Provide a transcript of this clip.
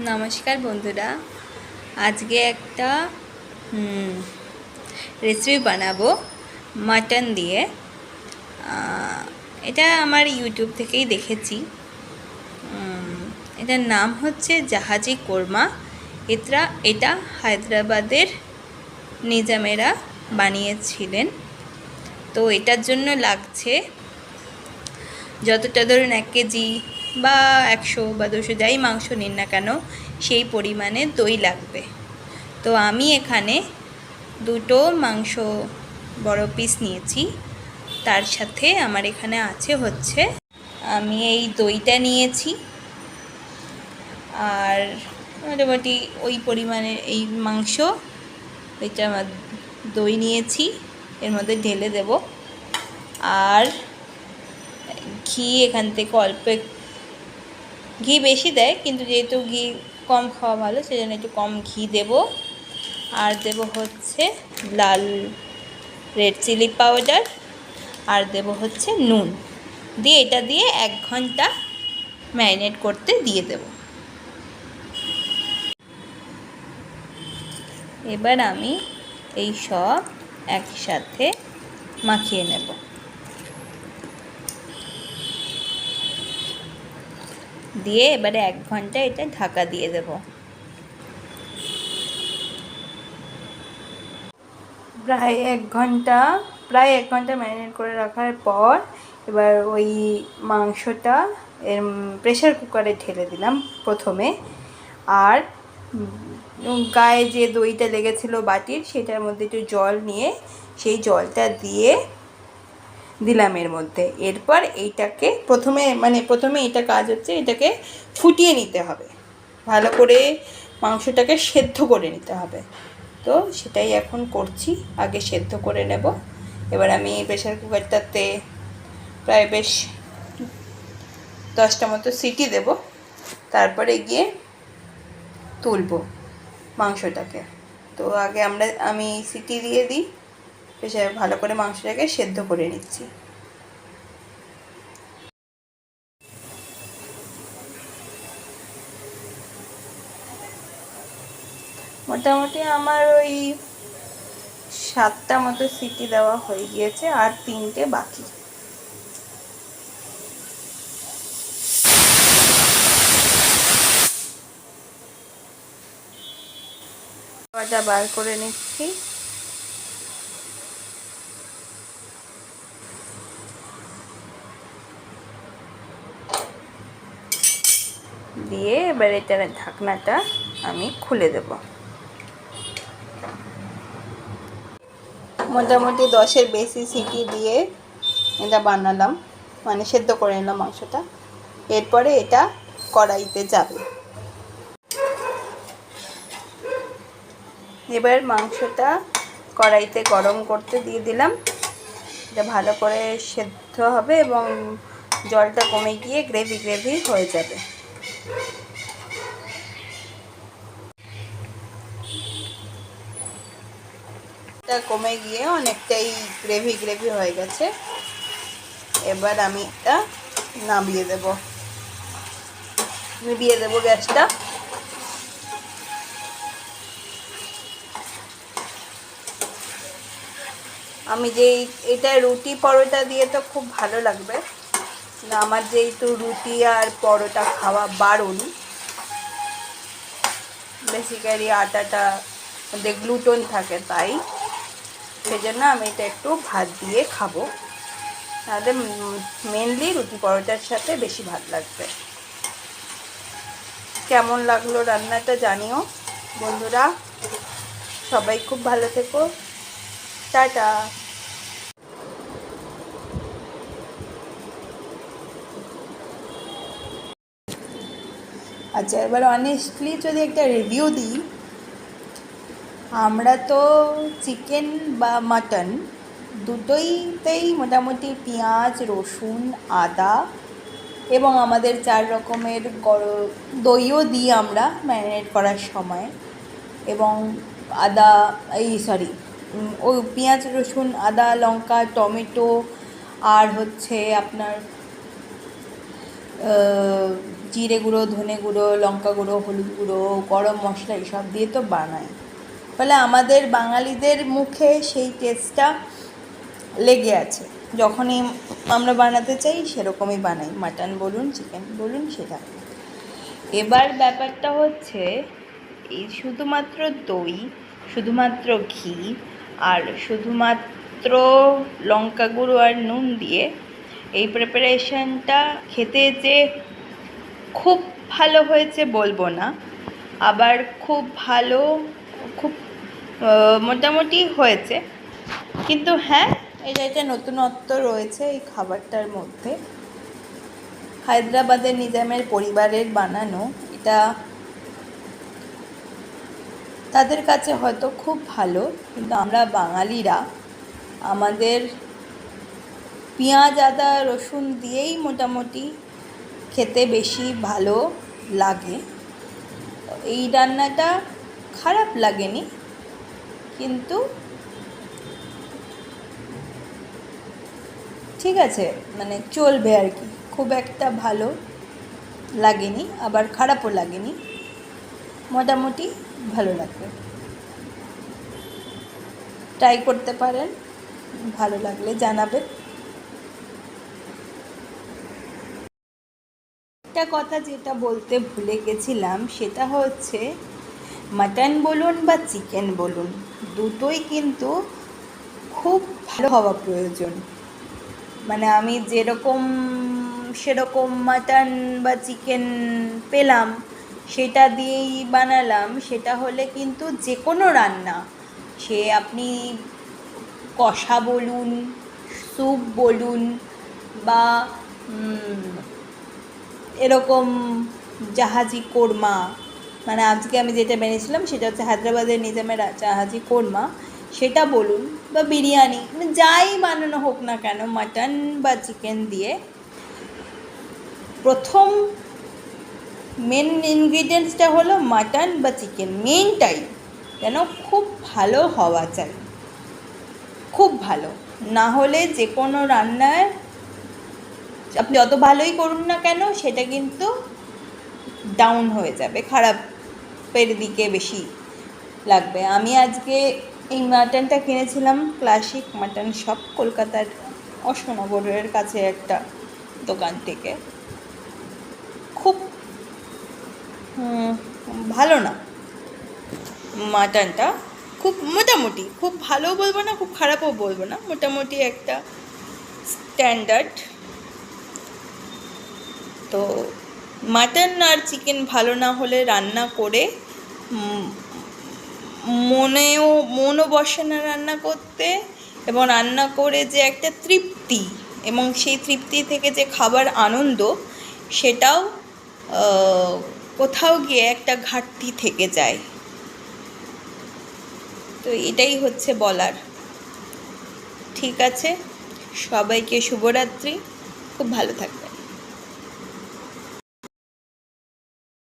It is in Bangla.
নমস্কার বন্ধুরা, আজকে একটা রেসিপি বানাবো মাটন দিয়ে। এটা আমার ইউটিউব থেকেই দেখেছি। এটার নাম হচ্ছে জাহাজি কোরমা। এটা হায়দ্রাবাদের নিজামেরা বানিয়েছিলেন। তো এটার জন্য লাগছে যতটা ধরুন 1 কেজি বা 100 বা 200 যাই মাংস নিন না কেন সেই পরিমাণে দই লাগবে। তো আমি এখানে 2টো মাংস বড় পিস নিয়েছি। তার সাথে আমার এখানে আছে হচ্ছে আমি এই দইটা নিয়েছি, আর মোটামুটি ওই পরিমাণের এই মাংস ওইটা দই নিয়েছি, এর মধ্যে ঢেলে দেব। আর ঘি এখান থেকে অল্প, ঘি বেশি দেয় কিন্তু যেহেতু ঘি কম খাওয়া ভালো সেজন্য একটু কম ঘি দেব। আর দেব হচ্ছে লাল রেড চিলি পাউডার, আর দেব হচ্ছে নুন দিয়ে এটা দিয়ে 1 ঘন্টা ম্যারিনেট করতে দিয়ে দেব। এবার আমি এই সব একসাথে মাখিয়ে নেব। দিয়ে এবারে 1 ঘন্টা এটা ঢাকা দিয়ে দেব। প্রায় 1 ঘন্টা ম্যারিনেট করে রাখার পর এবার ওই মাংসটা প্রেশার কুকারে ঢেলে দিলাম প্রথমে। আর গায়ে যে দইটা লেগেছিল বাটির, সেটার মধ্যে একটু জল নিয়ে সেই জলটা দিয়ে দিলাম এর মধ্যে। এরপর এইটাকে প্রথমে এটা কাজ হচ্ছে, এটাকে ফুটিয়ে নিতে হবে, ভালো করে মাংসটাকে সেদ্ধ করে নিতে হবে। তো সেটাই এখন করছি, আগে সেদ্ধ করে নেব। এবার আমি প্রেশার কুকারটাতে প্রায় বেশ 10টা মতো সিটি দেব, তারপরে গিয়ে তুলব মাংসটাকে। তো আগে আমি সিটি দিয়ে দিই, ভালো করে মাংসটাকে সেদ্ধ করে নিচ্ছি। মোটামুটি আমার ওই 7টা মতো সিটি দেওয়া হয়ে গিয়েছে, আর 3টে বাকি। খাওয়াটা বার করে নিচ্ছি। দিয়ে এবার এটার ঢাকনাটা আমি খুলে দেব। মোটামুটি 10-এর বেশি সিটি দিয়ে এটা বানালাম, সেদ্ধ করে নিলাম মাংসটা। এরপরে এটা কড়াইতে যাবে। এবার মাংসটা কড়াইতে গরম করতে দিয়ে দিলাম। এটা ভালো করে সেদ্ধ হবে এবং জলটা কমে গিয়ে গ্রেভি হয়ে যাবে। এটা কমে গিয়ে অনেকটাই গ্রেভি হয়ে গেছে। এবার আমি এটা নামিয়ে দেব গ্যাসটা। আমি এটা রুটি পরোটা দিয়ে তো খুব ভালো লাগবে না, আমার যেহেতু রুটি আর পরোটা খাওয়া বারণ, বেসিক্যালি আটাটা মধ্যে গ্লুটোন থাকে, তাই সেজন্য আমি এটা একটু ভাত দিয়ে খাবো। তাহলে মেনলি রুটি পরোটার সাথে বেশি ভালো লাগবে। কেমন লাগলো রান্নাটা জানিও বন্ধুরা। সবাই খুব ভালো থেকো, টাটা। আচ্ছা, এবার অনেস্টলি যদি একটা রিভিউ দিই, আমরা তো চিকেন বা মাটন দুটোইতেই মোটামুটি পেঁয়াজ, রসুন, আদা এবং আমাদের 4 রকমের দইও দিই আমরা ম্যারিনেট করার সময়। এবং ওই পেঁয়াজ, রসুন, আদা, লঙ্কা, টমেটো, আর হচ্ছে আপনার জিরে গুঁড়ো, ধনে গুঁড়ো, লঙ্কা গুঁড়ো, হলুদ গুঁড়ো, গরম মশলা এসব দিয়ে তো বানায়, ফলে আমাদের বাঙালিদের মুখে সেই টেস্টটা লেগে আছে। যখনই আমরা বানাতে চাই সেরকমই বানাই, মাটন বলুন চিকেন বলুন সেটা। এবার ব্যাপারটা হচ্ছে এই শুধুমাত্র দই, শুধুমাত্র ঘি আর শুধুমাত্র লঙ্কা গুঁড়ো আর নুন দিয়ে এই প্রিপারেশনটা খেতে যে খুব ভালো হয়েছে বলবো না, আবার খুব ভালো, খুব মোটামুটি হয়েছে, কিন্তু হ্যাঁ এটা একটা নতুনত্ব রয়েছে এই খাবারটার মধ্যে। হায়দ্রাবাদের নিজামের পরিবারের বানানো এটা তাদের কাছে হয়তো খুব ভালো, কিন্তু আমরা বাঙালিরা আমাদের পেঁয়াজ আদা রসুন দিয়েই মোটামুটি খেতে বেশি ভালো লাগে। এই রান্নাটা খারাপ লাগেনি, কিন্তু ঠিক আছে, মানে চলবে আর কি, খুব একটা ভালো লাগেনি আবার খারাপও লাগেনি, মোটামুটি ভালো লাগবে। ট্রাই করতে পারেন, ভালো লাগলে জানাবেন। একটা কথা যেটা বলতে ভুলে গেছিলাম সেটা হচ্ছে মাটন বলুন বা চিকেন বলুন, দুটোই কিন্তু খুব ভালো হওয়া প্রয়োজন। মানে আমি যেরকম সেরকম মাটন বা চিকেন পেলাম সেটা দিয়েই বানালাম, সেটা হলে কিন্তু যে কোনো রান্না, সে আপনি কষা বলুন, স্যুপ বলুন, বা এরকম জাহাজি কোরমা, মানে আজকে আমি যেটা বানিয়েছিলাম সেটা হচ্ছে হায়দ্রাবাদের নিজামের জাহাজি কোরমা, সেটা বলুন, বা বিরিয়ানি, যাই বানানো হোক না কেন মাটন বা চিকেন দিয়ে, প্রথম মেন ইনগ্রিডিয়েন্টসটা হলো মাটন বা চিকেন, মেনটাই যেন খুব ভালো হওয়া চাই, খুব ভালো। না হলে যে কোনো রান্নার আপনি যত ভালোই করুন না কেন সেটা কিন্তু ডাউন হয়ে যাবে, খারাপের দিকে বেশি লাগবে। আমি আজকে এই মাটনটা কিনেছিলাম ক্লাসিক মাটন শপ, কলকাতার অশোকনগরের কাছে একটা দোকান থেকে। খুব ভালো না মাটনটা, খুব মোটামুটি, খুব ভালোও বলবো না খুব খারাপও বলবো না, মোটামুটি একটা স্ট্যান্ডার্ড। তো মাটন আর চিকেন ভালো না হলে রান্না করে মনও বসে না রান্না করতে, এবং রান্না করে যে একটা তৃপ্তি এবং সেই তৃপ্তি থেকে যে খাবার আনন্দ, সেটাও কোথাও গিয়ে একটা ঘাটতি থেকে যায়। তো এটাই হচ্ছে বলার। ঠিক আছে, সবাইকে শুভরাত্রি, খুব ভালো থাকবেন।